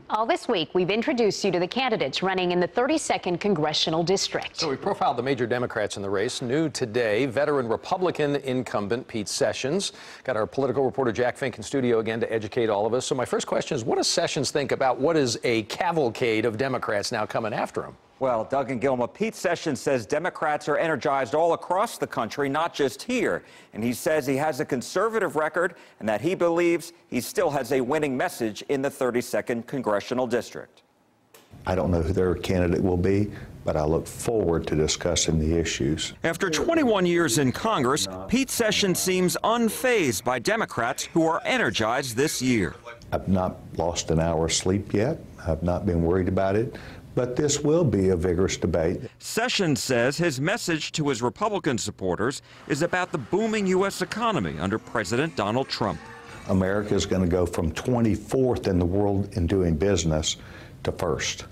All this week, we've introduced you to the candidates running in the 32nd Congressional District. So we profiled the major Democrats in the race. New today, veteran Republican incumbent Pete Sessions. Got our political reporter Jack Fink in studio again to educate all of us. So my first question is, what does Sessions think about what is a cavalcade of Democrats now coming after him? Well, Doug and Gilma, Pete Sessions says Democrats are energized all across the country, not just here. And he says he has a conservative record and that he believes he still has a winning message in the 32nd Congressional District. I don't know who their candidate will be, but I look forward to discussing the issues. After 21 years in Congress, Pete Sessions seems unfazed by Democrats who are energized this year. I've not lost an hour's sleep yet. I've not been worried about it. But this will be a vigorous debate. Sessions says his message to his Republican supporters is about the booming U.S. economy under President Donald Trump. America is going to go from 24th in the world in doing business to first.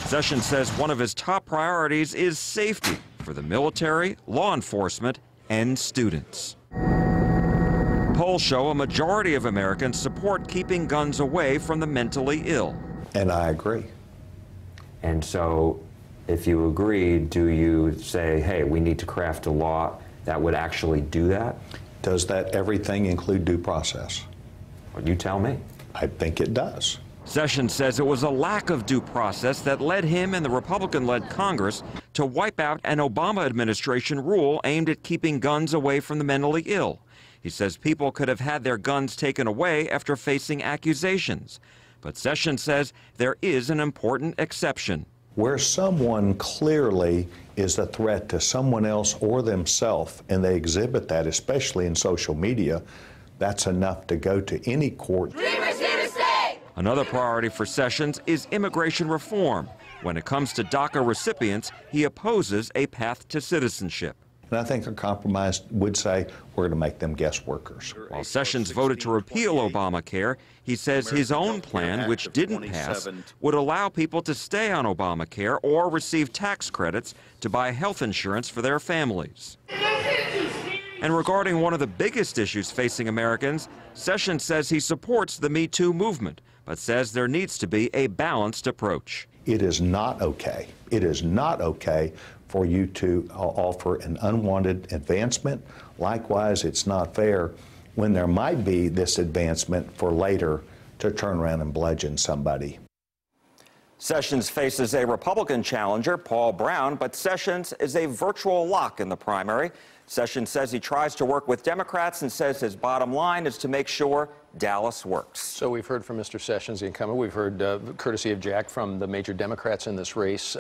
Sessions says one of his top priorities is safety for the military, law enforcement, and students. Polls show a majority of Americans support keeping guns away from the mentally ill. And I agree. And so, if you agree, do you say, hey, we need to craft a law that would actually do that? Does that everything include due process? Well, you tell me. I think it does. Sessions says it was a lack of due process that led him and the Republican-led Congress to wipe out an Obama administration rule aimed at keeping guns away from the mentally ill. He says people could have had their guns taken away after facing accusations. But Sessions says there is an important exception. Where someone clearly is a threat to someone else or themselves, and they exhibit that, especially in social media, that's enough to go to any court. Dreamers here to stay! Another priority for Sessions is immigration reform. When it comes to DACA recipients, he opposes a path to citizenship. And I think a compromise would say we're going to make them guest workers. While Sessions voted to repeal Obamacare, he says his own plan, which didn't pass, would allow people to stay on Obamacare or receive tax credits to buy health insurance for their families. And regarding one of the biggest issues facing Americans, Sessions says he supports the Me Too movement, but says there needs to be a balanced approach. It is not okay. It is not okay for you to offer an unwanted advancement. Likewise, it's not fair when there might be this advancement for later to turn around and bludgeon somebody. Sessions faces a Republican challenger, Paul Brown, but Sessions is a virtual lock in the primary. Sessions says he tries to work with Democrats and says his bottom line is to make sure Dallas works. So we've heard from Mr. Sessions, the incumbent. We've heard, courtesy of Jack, from the major Democrats in this race.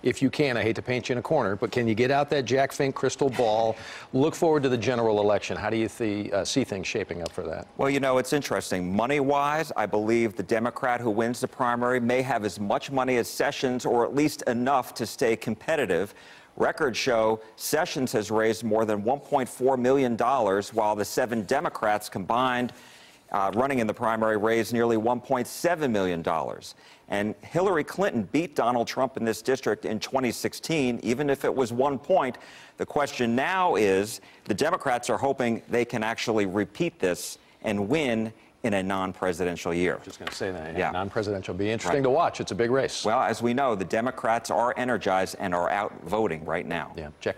If you can, I hate to paint you in a corner, but can you get out that Jack Fink crystal ball, look forward to the general election? How do you see things shaping up for that? Well, you know, it's interesting. Money-wise, I believe the Democrat who wins the primary may have as much money as Sessions, or at least enough to stay competitive. Records show Sessions has raised more than $1.4 million, while the 7 Democrats combined running in the primary raised nearly $1.7 million. And Hillary Clinton beat Donald Trump in this district in 2016, even if it was 1 point. The question now is the Democrats are hoping they can actually repeat this and win in a non-presidential year. Just going to say that. Yeah. Non-presidential will be interesting to watch. It's a big race. Well, as we know, the Democrats are energized and are out voting right now. Yeah. Check.